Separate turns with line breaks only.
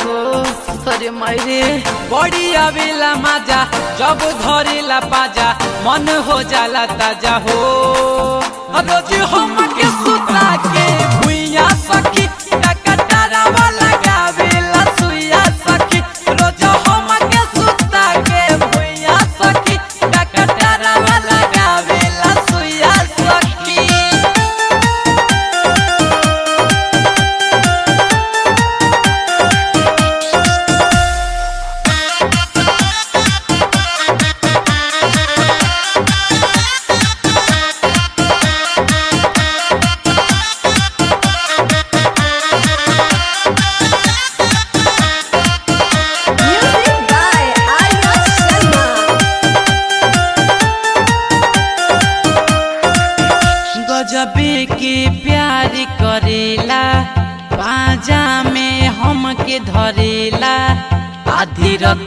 हो अरे मायरे बड़ी आवेला मजा जब धरेला पाजा मन हो जाला ताजा हो रोज हम के सुता के भुइया सखी टकटरा वाला गावेला सुइया सखी रोज हम के सुता के भुइया सखी टकटरा वाला गावेला सुइया सखी। गजबे के प्यार करेला पाजा में हम के धरेला आधी रात